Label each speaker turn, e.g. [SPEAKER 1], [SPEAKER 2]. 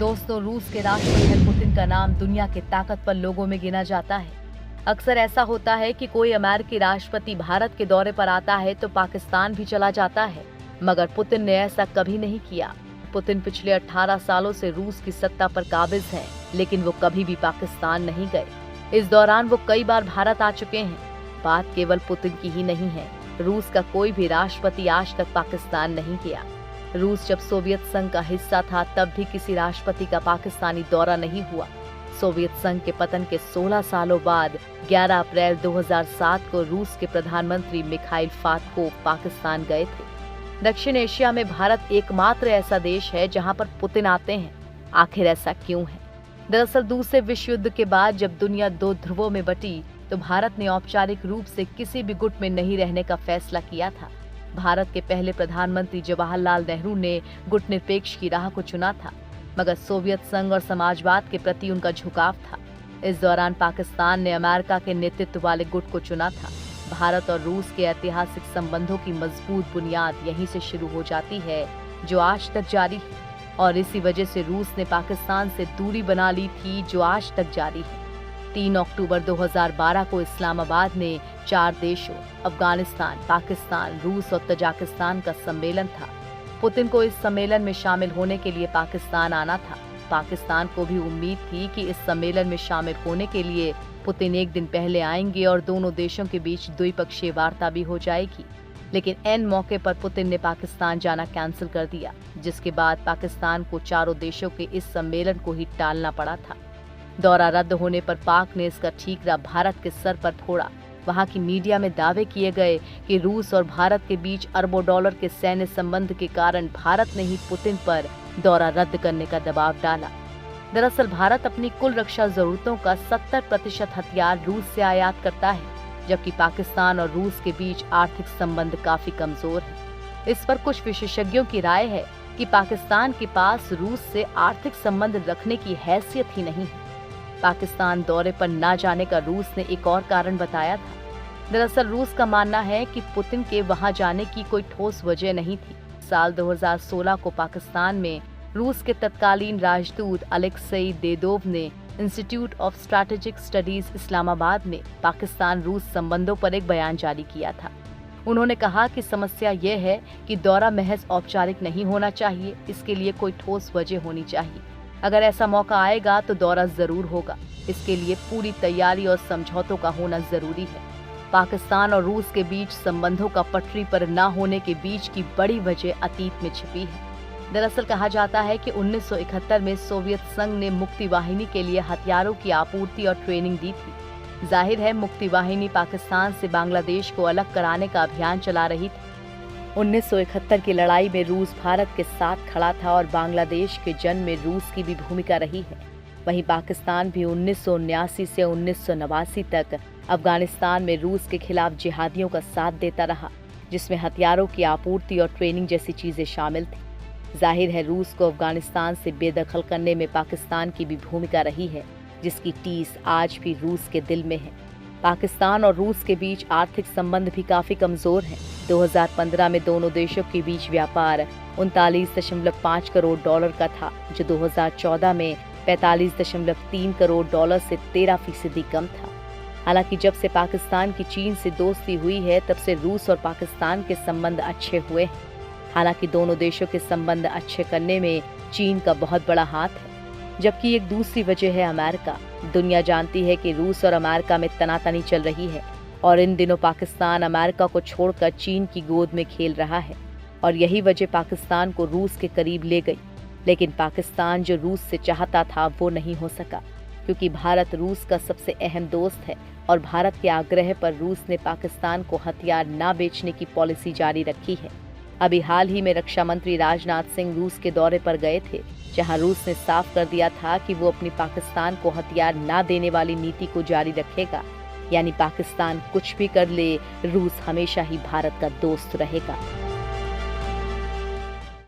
[SPEAKER 1] दोस्तों, रूस के राष्ट्रप्रधान पुतिन का नाम दुनिया के ताकतवर लोगों में गिना जाता है। अक्सर ऐसा होता है कि कोई अमेरिकी राष्ट्रपति भारत के दौरे पर आता है तो पाकिस्तान भी चला जाता है, मगर पुतिन ने ऐसा कभी नहीं किया। पुतिन पिछले 18 सालों से रूस की सत्ता पर काबिज हैं, लेकिन वो कभी भी पाकिस्तान नहीं गए। इस दौरान वो कई बार भारत आ चुके हैं। बात केवल पुतिन की ही नहीं है, रूस का कोई भी राष्ट्रपति आज तक पाकिस्तान नहीं गया। रूस जब सोवियत संघ का हिस्सा था तब भी किसी राष्ट्रपति का पाकिस्तानी दौरा नहीं हुआ। सोवियत संघ के पतन के 16 सालों बाद 11 अप्रैल 2007 को रूस के प्रधानमंत्री मिखाइल फातकोव पाकिस्तान गए थे। दक्षिण एशिया में भारत एकमात्र ऐसा देश है जहां पर पुतिन आते हैं। आखिर ऐसा क्यों है? दरअसल दूसरे विश्व युद्ध के बाद जब दुनिया 2 ध्रुवों में बटी तो भारत ने औपचारिक रूप से किसी भी गुट में नहीं रहने का फैसला किया था। भारत के पहले प्रधानमंत्री जवाहरलाल नेहरू ने गुट निरपेक्ष की राह को चुना था, मगर सोवियत संघ और समाजवाद के प्रति उनका झुकाव था। इस दौरान पाकिस्तान ने अमेरिका के नेतृत्व वाले गुट को चुना था। भारत और रूस के ऐतिहासिक संबंधों की मजबूत बुनियाद यहीं से शुरू हो जाती है, जो आज तक जारी है। और इसी वजह से रूस ने पाकिस्तान से दूरी बना ली थी, जो आज तक जारी है। 3 अक्टूबर 2012 को इस्लामाबाद में 4 देशों अफगानिस्तान, पाकिस्तान, रूस और तजाकिस्तान का सम्मेलन था। पुतिन को इस सम्मेलन में शामिल होने के लिए पाकिस्तान आना था। पाकिस्तान को भी उम्मीद थी कि इस सम्मेलन में शामिल होने के लिए पुतिन एक दिन पहले आएंगे और दोनों देशों के बीच द्विपक्षीय वार्ता भी हो जाएगी। लेकिन ऐन मौके पर पुतिन ने पाकिस्तान जाना कैंसिल कर दिया, जिसके बाद पाकिस्तान को चारों देशों के इस सम्मेलन को ही टालना पड़ा था। दौरा रद्द होने पर पाक ने इसका ठीकरा भारत के सर पर फोड़ा। वहां की मीडिया में दावे किए गए कि रूस और भारत के बीच अरबों डॉलर के सैन्य संबंध के कारण भारत ने ही पुतिन पर दौरा रद्द करने का दबाव डाला। दरअसल भारत अपनी कुल रक्षा जरूरतों का 70% हथियार रूस से आयात करता है, जबकि पाकिस्तान और रूस के बीच आर्थिक संबंध काफी कमजोर है। इस पर कुछ विशेषज्ञों की राय है कि पाकिस्तान के पास रूस से आर्थिक संबंध रखने की हैसियत ही नहीं है। पाकिस्तान दौरे पर न जाने का रूस ने एक और कारण बताया था। दरअसल रूस का मानना है कि पुतिन के वहां जाने की कोई ठोस वजह नहीं थी। साल 2016 को पाकिस्तान में रूस के तत्कालीन राजदूत अलेक्सेई देदोव ने institute of strategic studies Islamabad में पाकिस्तान रूस संबंधों पर एक बयान जारी किया था। उन्होंने कहा कि समस्या ये है कि दौरा महज औपचारिक नहीं होना चाहिए, इसके लिए कोई ठोस वजह होनी चाहिए। अगर ऐसा मौका आएगा तो दौरा जरूर होगा। इसके लिए पूरी तैयारी और समझौतों का होना जरूरी है। पाकिस्तान और रूस के बीच संबंधों का पटरी पर न होने के बीच की बड़ी वजह अतीत में छिपी है। दरअसल कहा जाता है कि 1971 में सोवियत संघ ने मुक्ति वाहिनी के लिए हथियारों की आपूर्ति और ट्रेनिंग दी थी। जाहिर है मुक्ति वाहिनी पाकिस्तान से बांग्लादेश को अलग कराने का अभियान चला रही थी। 1971 की लड़ाई में रूस भारत के साथ खड़ा था और बांग्लादेश के जन्म में रूस की भी भूमिका रही है। वहीं पाकिस्तान भी 1979 से 1989 तक अफगानिस्तान में रूस के खिलाफ जिहादियों का साथ देता रहा, जिसमें हथियारों की आपूर्ति और ट्रेनिंग जैसी चीजें शामिल थी। जाहिर है रूस को अफगानिस्तान से बेदखल करने में पाकिस्तान की भी भूमिका रही है, जिसकी टीस आज भी रूस के दिल में है। पाकिस्तान और रूस के बीच आर्थिक संबंध भी काफी कमजोर हैं। 2015 में दोनों देशों के बीच व्यापार 39.5 करोड़ डॉलर का था, जो 2014 में 45.3 करोड़ डॉलर से 13% कम था। हालांकि जब से पाकिस्तान की चीन से दोस्ती हुई है, तब से रूस और पाकिस्तान के संबंध अच्छे हुए हैं। हालांकि दोनों देशों के संबंध अच्छे करने में चीन का बहुत बड़ा हाथ है, जबकि एक दूसरी वजह है अमेरिका। दुनिया जानती है कि रूस और अमेरिका में तनातनी चल रही है और इन दिनों पाकिस्तान अमेरिका को छोड़कर चीन की गोद में खेल रहा है और यही वजह पाकिस्तान को रूस के करीब ले गई। लेकिन पाकिस्तान जो रूस से चाहता था वो नहीं हो सका, क्योंकि भारत रूस का सबसे अहम दोस्त है और भारत के आग्रह पर रूस ने पाकिस्तान को हथियार न बेचने की पॉलिसी जारी रखी है। अभी हाल ही में रक्षा मंत्री राजनाथ सिंह रूस के दौरे पर गए थे, जहां रूस ने साफ कर दिया था कि वो अपनी पाकिस्तान को हथियार न देने वाली नीति को जारी रखेगा। यानी पाकिस्तान कुछ भी कर ले, रूस हमेशा ही भारत का दोस्त रहेगा।